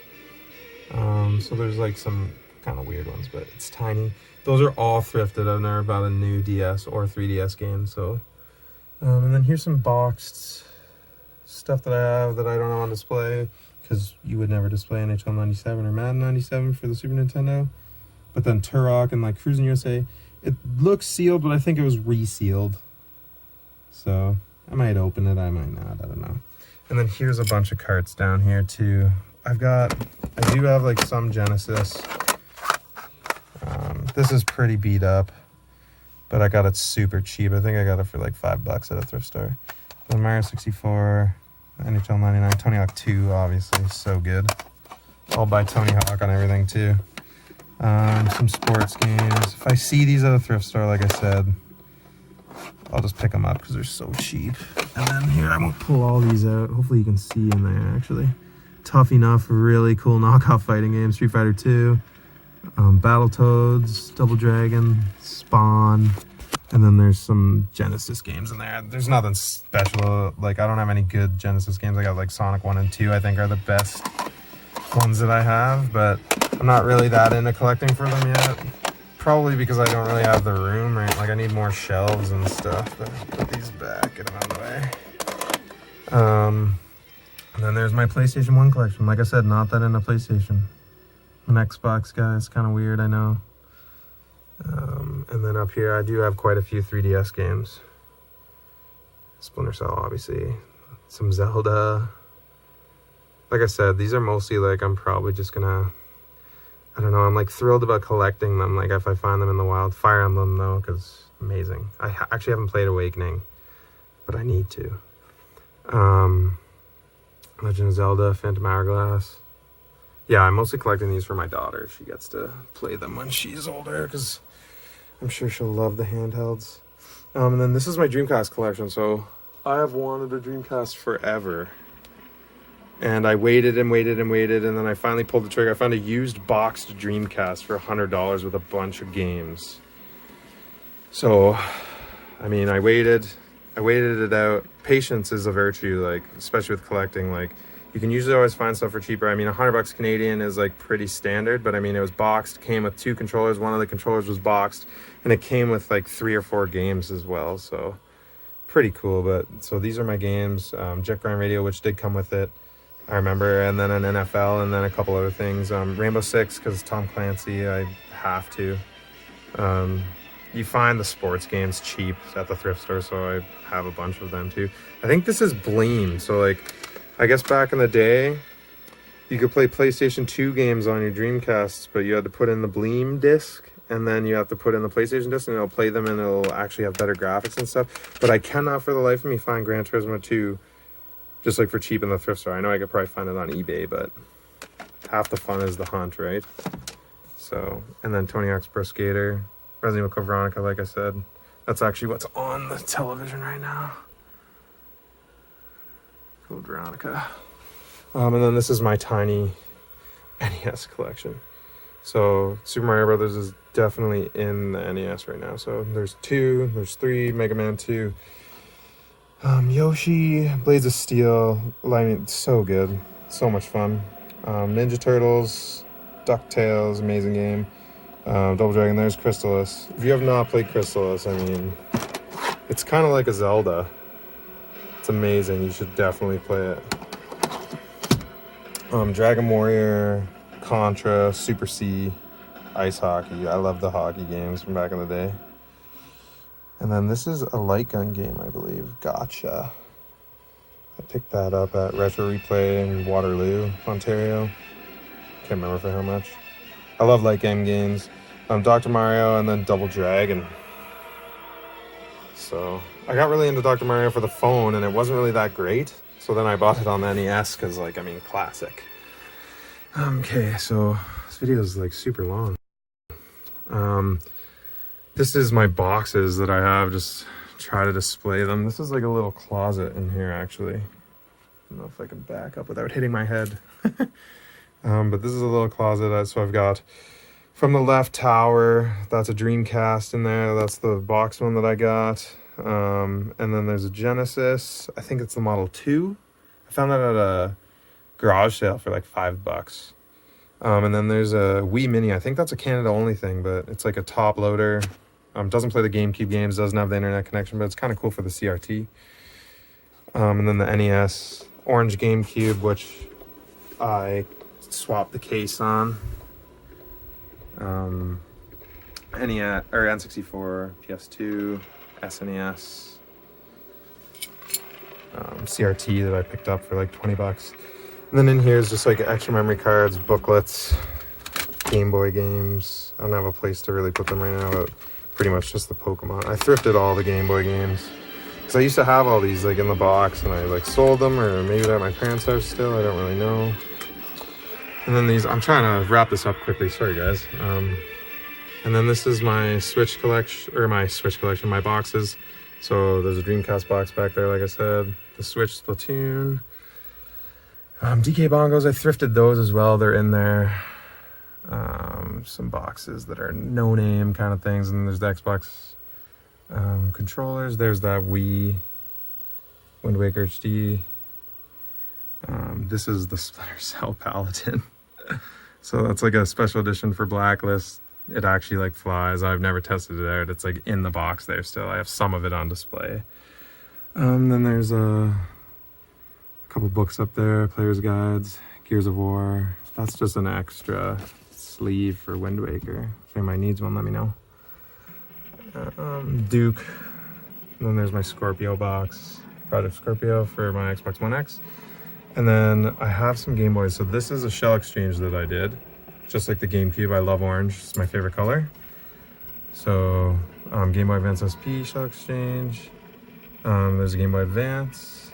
Speaker 1: So there's like some kind of weird ones, but it's tiny. Those are all thrifted. I've never bought a new DS or 3DS game, so. And then here's some boxed stuff that I have that I don't have on display, because you would never display NHL 97 or Madden 97 for the Super Nintendo. But then Turok and like Cruising USA, it looks sealed, but I think it was resealed. So I might open it, I might not, I don't know. And then here's a bunch of carts down here too. I do have like some Genesis. This is pretty beat up, but I got it super cheap. I think I got it for like $5 at a thrift store. The Mario 64, NHL 99, Tony Hawk 2, obviously, so good. I'll buy Tony Hawk on everything too. Some sports games. If I see these at a thrift store, like I said, I'll just pick them up because they're so cheap. And then here, I won't pull all these out. Hopefully you can see in there, actually. Tough Enough, really cool knockoff fighting game. Street Fighter 2. Battletoads, Double Dragon, Spawn, and then there's some Genesis games in there. There's nothing special. Like, I don't have any good Genesis games. I got like Sonic 1 and 2, I think, are the best ones that I have, but I'm not really that into collecting for them yet. Probably because I don't really have the room, right? Like, I need more shelves and stuff. But put these back, get them out of the way. And then there's my PlayStation 1 collection. Like I said, not that into PlayStation. I'm an Xbox guy. It's kind of weird, I know. And then up here, I do have quite a few 3DS games. Splinter Cell, obviously. Some Zelda. Like I said, these are mostly like, I'm probably just gonna, I don't know, I'm like thrilled about collecting them. Like if I find them in the wild. Fire Emblem though, because amazing. I actually haven't played Awakening, but I need to. Legend of Zelda, Phantom Hourglass. Yeah, I'm mostly collecting these for my daughter. She gets to play them when she's older, because I'm sure she'll love the handhelds. And then this is my Dreamcast collection. So I have wanted a Dreamcast forever. And I waited and waited and waited, and then I finally pulled the trigger. I found a used boxed Dreamcast for $100 with a bunch of games. So, I mean, I waited it out. Patience is a virtue, like, especially with collecting. Like, you can usually always find stuff for cheaper. I mean, $100 Canadian is like pretty standard, but I mean, it was boxed, came with 2 controllers. One of the controllers was boxed, and it came with like 3 or 4 games as well. So pretty cool. But so these are my games. Jet Grind Radio, which did come with it, I remember, and then an NFL, and then a couple other things. Rainbow Six, because Tom Clancy, I have to. You find the sports games cheap at the thrift store, so I have a bunch of them too. I think this is Bleem, so like, I guess back in the day, you could play PlayStation 2 games on your Dreamcasts, but you had to put in the Bleem disc, and then you have to put in the PlayStation disc, and it'll play them, and it'll actually have better graphics and stuff. But I cannot for the life of me find Gran Turismo 2 just like for cheap in the thrift store. I know I could probably find it on eBay, but half the fun is the hunt, right? So, and then Tony Hawk's Pro Skater, Resident Evil Code Veronica, like I said. That's actually what's on the television right now. Code Veronica. And then this is my tiny NES collection. So Super Mario Brothers is definitely in the NES right now. So there's 2, there's 3, Mega Man 2. Yoshi, Blades of Steel, I mean, so good, so much fun. Ninja Turtles, DuckTales, amazing game. Double Dragon, there's Crystalis. If you have not played Crystalis, I mean, it's kind of like a Zelda. It's amazing, you should definitely play it. Dragon Warrior, Contra, Super C, Ice Hockey. I love the hockey games from back in the day. And then this is a light gun game, I believe. Gotcha. I picked that up at Retro Replay in Waterloo, Ontario. Can't remember for how much. I love light gun games. Dr. Mario and then Double Dragon. So I got really into Dr. Mario for the phone, and it wasn't really that great. So then I bought it on the NES because, like, I mean, classic. Okay, so this video is like super long. This is my boxes that I have, just try to display them. This is like a little closet in here, actually. I don't know if I can back up without hitting my head. But this is a little closet. So I've got, from the left, Tower. That's a Dreamcast in there. That's the box one that I got. And then there's a Genesis. I think it's the Model 2. I found that at a garage sale for like $5. And then there's a Wii Mini. I think that's a Canada only thing, but it's like a top loader. Doesn't play the GameCube games, doesn't have the internet connection, but it's kind of cool for the CRT. And then the NES orange GameCube, which I swapped the case on. NES or N64, PS2, SNES, CRT that I picked up for like $20. And then in here is just like extra memory cards, booklets, Game Boy games. I don't have a place to really put them right now, but pretty much just the Pokemon. I thrifted all the Game Boy games. Because I used to have all these like in the box, and I like sold them, or maybe they're at my parents' house still, I don't really know. And then these, I'm trying to wrap this up quickly, sorry guys. And then this is my Switch collection, or my boxes. So there's a Dreamcast box back there, like I said. The Switch, Splatoon. DK Bongos, I thrifted those as well, they're in there. Some boxes that are no name kind of things, and there's the Xbox controllers. There's that Wii Wind Waker HD. This is the Splinter Cell Paladin. So that's like a special edition for Blacklist. It actually like flies. I've never tested it out. It's like in the box there still. I have some of it on display. Then there's a couple books up there, player's guides, Gears of War. That's just an extra sleeve for Wind Waker. If anybody needs one, let me know. Duke. And then there's my Scorpio box, Project Scorpio for my Xbox One X. And then I have some Game Boys. So this is a shell exchange that I did. Just like the GameCube, I love orange. It's my favorite color. So Game Boy Advance SP shell exchange. There's a Game Boy Advance.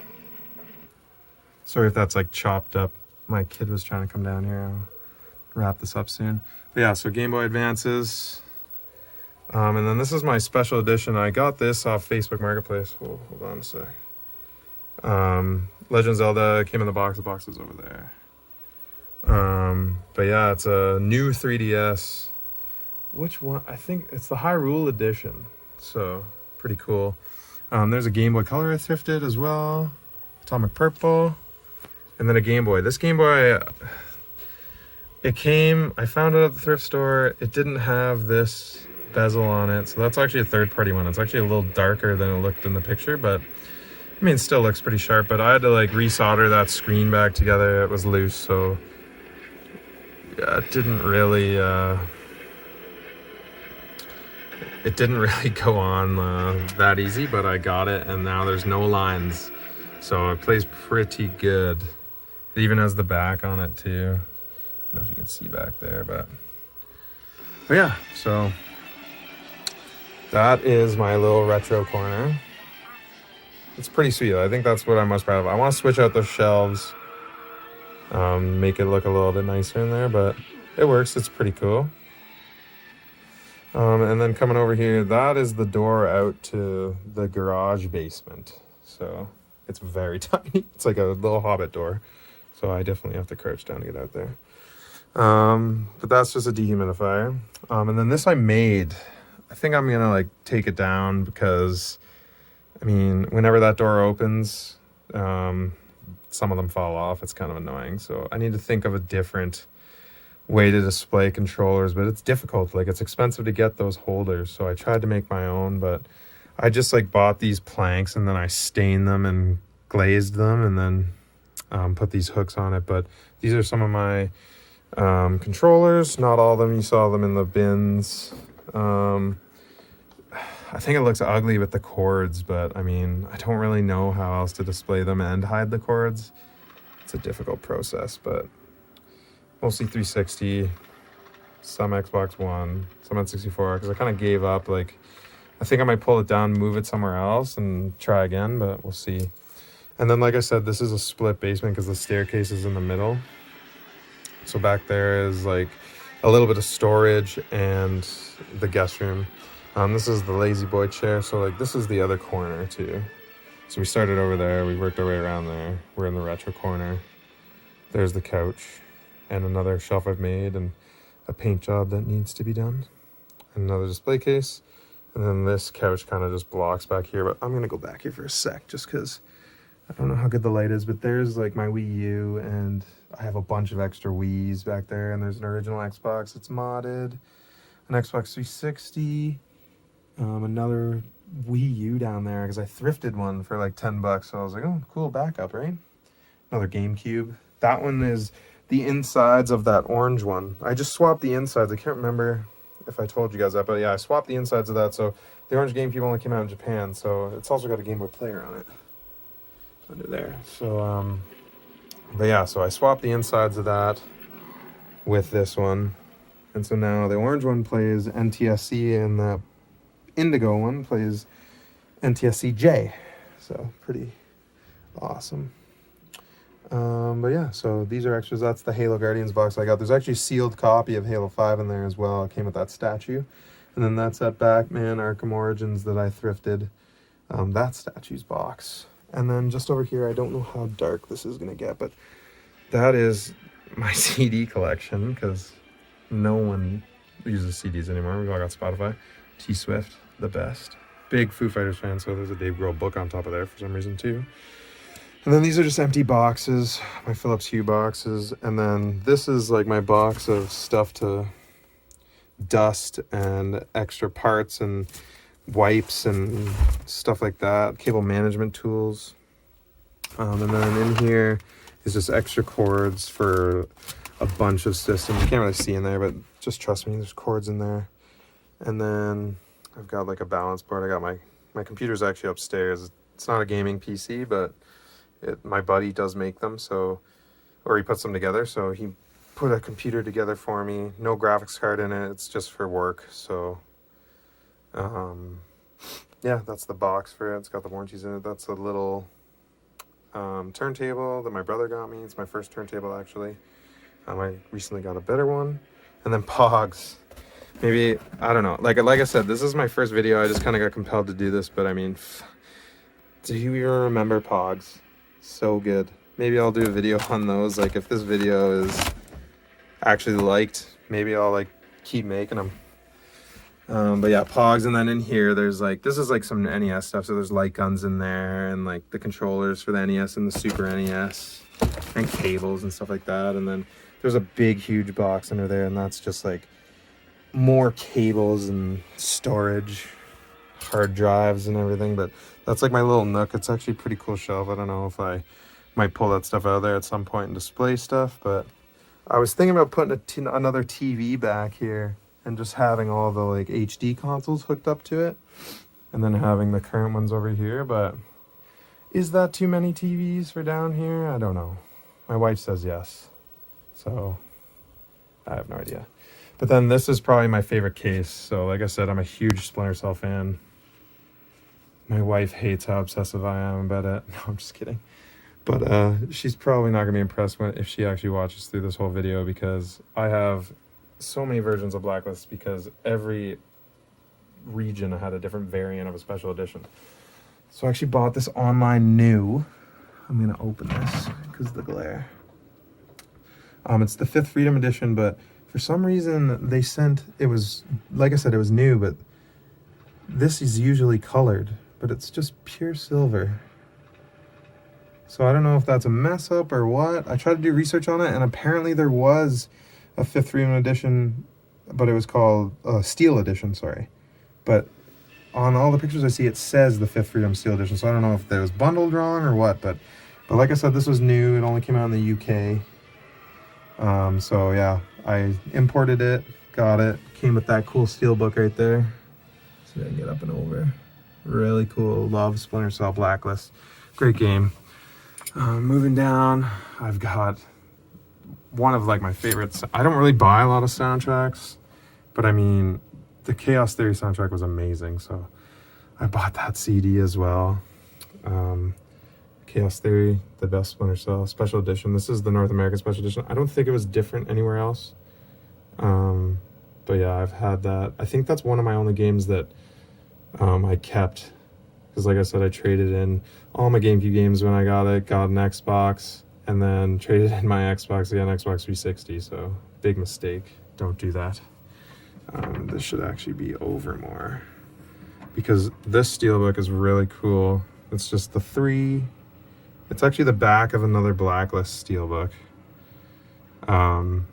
Speaker 1: Sorry if that's like chopped up. My kid was trying to come down here. I'll wrap this up soon. But yeah, so Game Boy Advances. And then this is my special edition. I got this off Facebook Marketplace. Hold on a sec. Legend of Zelda came in the box. The box is over there. But yeah, it's a new 3DS. Which one? I think it's the Hyrule edition. So pretty cool. There's a Game Boy Color I thrifted as well. Atomic Purple. And then a Game Boy. This Game Boy, I found it at the thrift store. It didn't have this bezel on it. So that's actually a third-party one. It's actually a little darker than it looked in the picture, but I mean, it still looks pretty sharp. But I had to like resolder that screen back together. It was loose, so yeah, it didn't really go on that easy, but I got it, and now there's no lines. So it plays pretty good. It even has the back on it too. I don't know if you can see back there, but yeah, so that is my little retro corner. It's pretty sweet. I think that's what I'm most proud of. I want to switch out those shelves, make it look a little bit nicer in there, but it works. It's pretty cool. And then coming over here, that is the door out to the garage basement. So it's very tiny. It's like a little hobbit door. So I definitely have to crouch down to get out there. But that's just a dehumidifier. And then this I made. I think I'm going to like take it down because, I mean, whenever that door opens, some of them fall off. It's kind of annoying. So I need to think of a different way to display controllers, but it's difficult. Like, it's expensive to get those holders. So I tried to make my own, but I just like bought these planks and then I stained them and glazed them and then put these hooks on it. But these are some of my controllers. Not all of them. You saw them in the bins. I think it looks ugly with the cords, but I mean, I don't really know how else to display them and hide the cords. It's a difficult process, but mostly 360, some Xbox One, some N64, because I kind of gave up. Like, I think I might pull it down, move it somewhere else, and try again, but we'll see. And then, like I said, this is a split basement because the staircase is in the middle. So back there is like a little bit of storage and the guest room. This is the lazy boy chair, so like this is the other corner too. So we started over there, we worked our way around there. We're in the retro corner. There's the couch and another shelf I've made and a paint job that needs to be done. And another display case. And then this couch kind of just blocks back here, but I'm gonna go back here for a sec just because I don't know how good the light is, but there's like my Wii U and I have a bunch of extra Wiis back there, and there's an original Xbox that's modded, an Xbox 360, another Wii U down there because I thrifted one for like $10, so I was like, oh, cool backup, right? Another GameCube. That one is the insides of that orange one. I just swapped the insides. I can't remember if I told you guys that, but yeah, I swapped the insides of that. So the orange GameCube only came out in Japan, so it's also got a Game Boy player on it under there. So but yeah, so I swapped the insides of that with this one, and so now the orange one plays NTSC and the indigo one plays NTSC-J. So pretty awesome. But yeah, so these are extras. That's the Halo Guardians box I got. There's actually a sealed copy of Halo 5 in there as well. It came with that statue. And then that's that Batman Arkham Origins that I thrifted. That statue's box. And then just over here, I don't know how dark this is going to get, but that is my CD collection, because No one uses CDs anymore. We've all got Spotify. T-Swift, the best. Big Foo Fighters fan, so there's a Dave Grohl book on top of there for some reason too. And then these are just empty boxes, my Philips Hue boxes. And then this is like my box of stuff to dust and extra parts and wipes and stuff like that. Cable management tools. And then in here is just extra cords for a bunch of systems. You can't really see in there, but just trust me, there's cords in there. And then I've got like a balance board. I got my computer's actually upstairs. It's not a gaming PC, but my buddy does make them, so, or he puts them together, so he put a computer together for me. No graphics card in it, it's just for work. So yeah, that's the box for it. It's got the warranties in it. That's a little turntable that my brother got me. It's my first turntable, actually. I recently got a better one. And then Pogs. Maybe, I don't know. Like I said, this is my first video. I just kind of got compelled to do this, but I mean, do you even remember Pogs? So good. Maybe I'll do a video on those. Like, if this video is actually liked, maybe I'll like keep making them. But yeah, Pogs. And then in here, there's like, this is like some NES stuff. So there's light guns in there and like the controllers for the NES and the Super NES and cables and stuff like that. And then there's a big, huge box under there, and that's just like more cables and storage, hard drives and everything. But that's like my little nook. It's actually a pretty cool shelf. I don't know if I might pull that stuff out of there at some point and display stuff, but I was thinking about putting another TV back here and just having all the like HD consoles hooked up to it, and then having the current ones over here. But is that too many TVs for down here? I don't know. My wife says yes, so I have no idea. But then this is probably my favorite case. So like I said, I'm a huge Splinter Cell fan. My wife hates how obsessive I am about it. No, I'm just kidding. But she's probably not going to be impressed if she actually watches through this whole video, because I have so many versions of Blacklist, because every region had a different variant of a special edition. So I actually bought this online new. I'm going to open this because of the glare. It's the 5th Freedom Edition, but for some reason they sent, it was, like I said, it was new, but this is usually colored, but it's just pure silver. So I don't know if that's a mess up or what. I tried to do research on it, and apparently there was a 5th Freedom Edition, but it was called Steel Edition, sorry. But on all the pictures I see, it says the 5th Freedom Steel Edition, so I don't know if it was bundled wrong or what, but like I said, this was new. It only came out in the UK. So yeah, I imported it, got it. Came with that cool steel book right there. See if I can get up and over. Really cool. Love Splinter Cell Blacklist. Great game. Moving down, I've got one of like my favorites. I don't really buy a lot of soundtracks, but I mean, the Chaos Theory soundtrack was amazing, so I bought that CD as well. Chaos Theory, the best Splinter Cell special edition. This is the North American special edition. I don't think it was different anywhere else. But yeah, I've had that. I think that's one of my only games that I kept, because like I said, I traded in all my GameCube games when I got an Xbox, and then traded in my Xbox again, Xbox 360. So big mistake. Don't do that. This should actually be over more, because this steelbook is really cool. It's just the 3. It's actually the back of another Blacklist steelbook.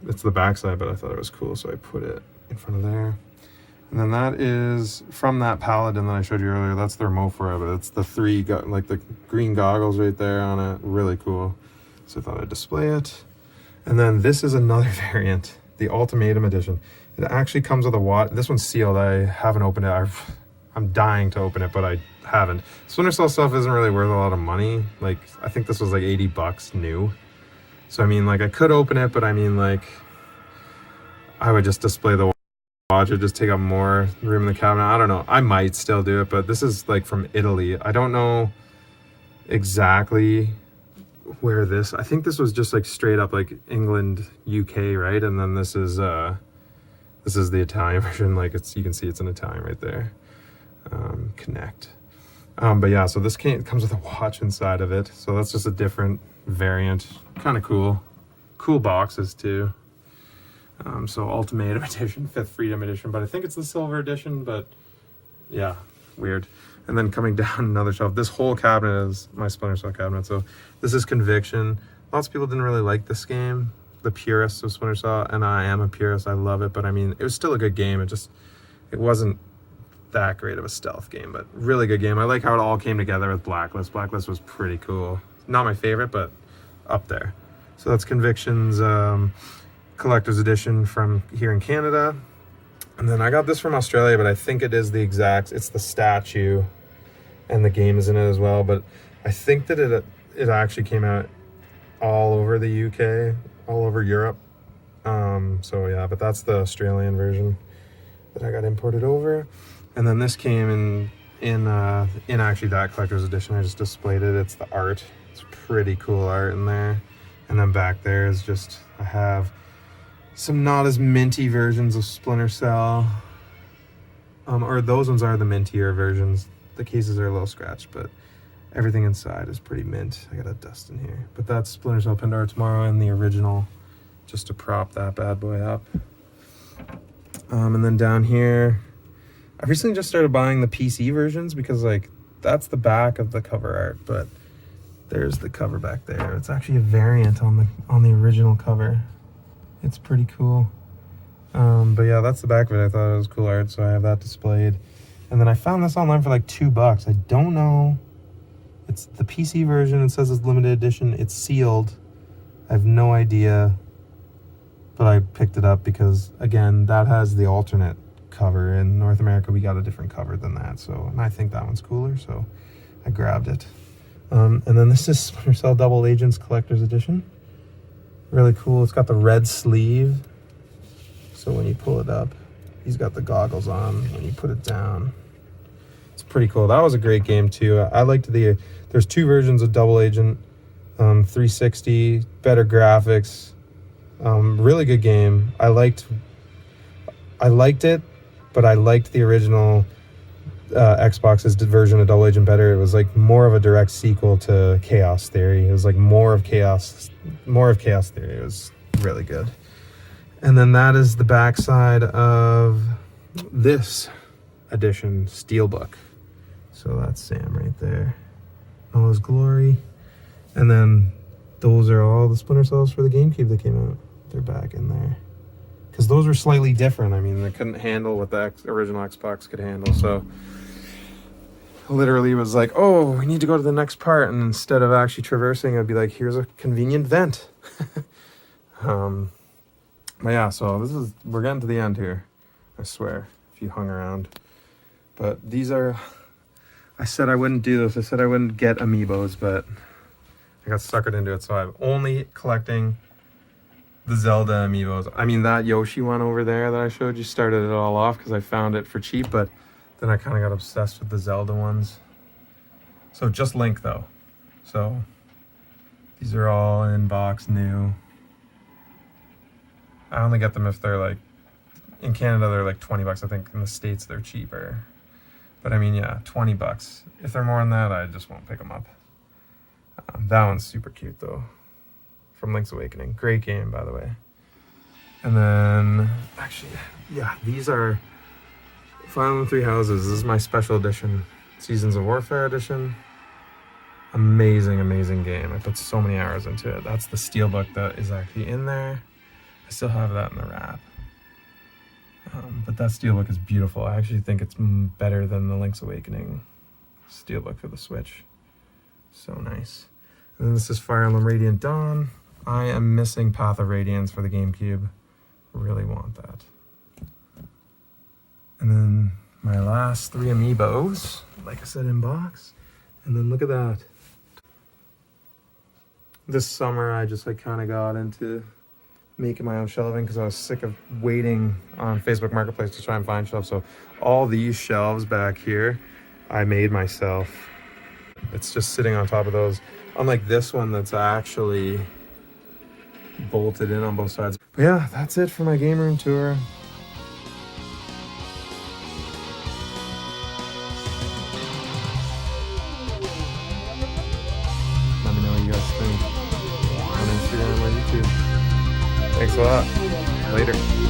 Speaker 1: It's the backside, but I thought it was cool, so I put it in front of there. And then that is from that Paladin that I showed you earlier. That's the remote for it, but it's the 3, like the green goggles right there on it. Really cool. So I thought I'd display it. And then this is another variant, the Ultimatum Edition. It actually comes with a watch. This one's sealed. I haven't opened it. I'm dying to open it, but I haven't. Splinter Cell stuff isn't really worth a lot of money. Like, I think this was like $80 new. So I mean, like, I could open it, but I mean, like, I would just display the watch. It'd just take up more room in the cabinet. I don't know. I might still do it, but this is like from Italy. I don't know exactly where this. I think this was just like straight up like England, UK, right? And then this is the Italian version. Like, you can see it's in Italian right there. Connect. But yeah, so this comes with a watch inside of it. So that's just a different variant. Kind of cool. Cool boxes too. So Ultimatum Edition, 5th Freedom Edition, but I think it's the Silver Edition, but yeah, weird. And then coming down another shelf, this whole cabinet is my Splinter Cell cabinet. So this is Conviction. Lots of people didn't really like this game, the purists of Splinter Cell, and I am a purist, I love it, but I mean, it was still a good game. It wasn't that great of a stealth game, but really good game. I like how it all came together with Blacklist. Blacklist was pretty cool. Not my favorite, but up there. So that's Conviction's collector's edition from here in Canada. And then I got this from Australia, but I think it is it's the statue and the game is in it as well. But I think that it actually came out all over the UK, all over Europe. So yeah, but that's the Australian version that I got imported over. And then this came in actually that collector's edition. I just displayed it. It's the art. It's pretty cool art in there. And then back there is just, I have some not as minty versions of Splinter Cell. Or those ones are the mintier versions. The cases are a little scratched, but everything inside is pretty mint. I got a dust in here. But that's Splinter Cell Pandora Tomorrow and the original, just to prop that bad boy up. And then down here, I've recently just started buying the PC versions because like that's the back of the cover art, but there's the cover back there. It's actually a variant on the original cover. It's pretty cool. But yeah, that's the back of it. I thought it was cool art, so I have that displayed. And then I found this online for like $2. I don't know. It's the PC version. It says it's limited edition. It's sealed. I have no idea. But I picked it up because, again, that has the alternate cover. In North America, we got a different cover than that. So, and I think that one's cooler, so I grabbed it. And then this is Splinter Cell Double Agents Collector's Edition. Really cool. It's got the red sleeve. So when you pull it up, he's got the goggles on. When you put it down, it's pretty cool. That was a great game too. I liked there's 2 versions of Double Agent, 360, better graphics, really good game. I liked it, but I liked the original Xbox's version of Double Agent better. It was like more of a direct sequel to Chaos Theory. It was like more of Chaos Theory. It was really good. And then that is the backside of this edition Steelbook. So that's Sam right there, all his glory. And then those are all the Splinter Cells for the GameCube that came out. They're back in there because those were slightly different. I mean, they couldn't handle what the original Xbox could handle, so literally was like, oh, we need to go to the next part, and instead of actually traversing, I'd be like, here's a convenient vent. But yeah, so we're getting to the end here, I swear, if you hung around. But these are, I said I wouldn't do this. I said I wouldn't get amiibos, but I got suckered into it. So I'm only collecting the Zelda amiibos. I mean, that Yoshi one over there that I showed you started it all off because I found it for cheap, but then I kind of got obsessed with the Zelda ones. So just Link though. So these are all in box new. I only get them if they're like, in Canada they're like $20. I think in the States they're cheaper. But I mean, yeah, $20. If they're more than that, I just won't pick them up. That one's super cute though. From Link's Awakening. Great game, by the way. And then, actually, yeah, these are Fire Emblem Three Houses. This is my special edition. Seasons of Warfare edition. Amazing, amazing game. I put so many hours into it. That's the Steelbook that is actually in there. I still have that in the wrap. But that Steelbook is beautiful. I actually think it's better than the Link's Awakening Steelbook for the Switch. So nice. And then this is Fire Emblem Radiant Dawn. I am missing Path of Radiance for the GameCube. Really want that. And then my last 3 amiibos, like I said, in box. And then look at that. This summer I just like kind of got into making my own shelving because I was sick of waiting on Facebook Marketplace to try and find shelves. So all these shelves back here, I made myself. It's just sitting on top of those. Unlike this one that's actually bolted in on both sides. But yeah, that's it for my game room tour. Let me know what you guys think on Instagram or YouTube. Thanks a lot. Later.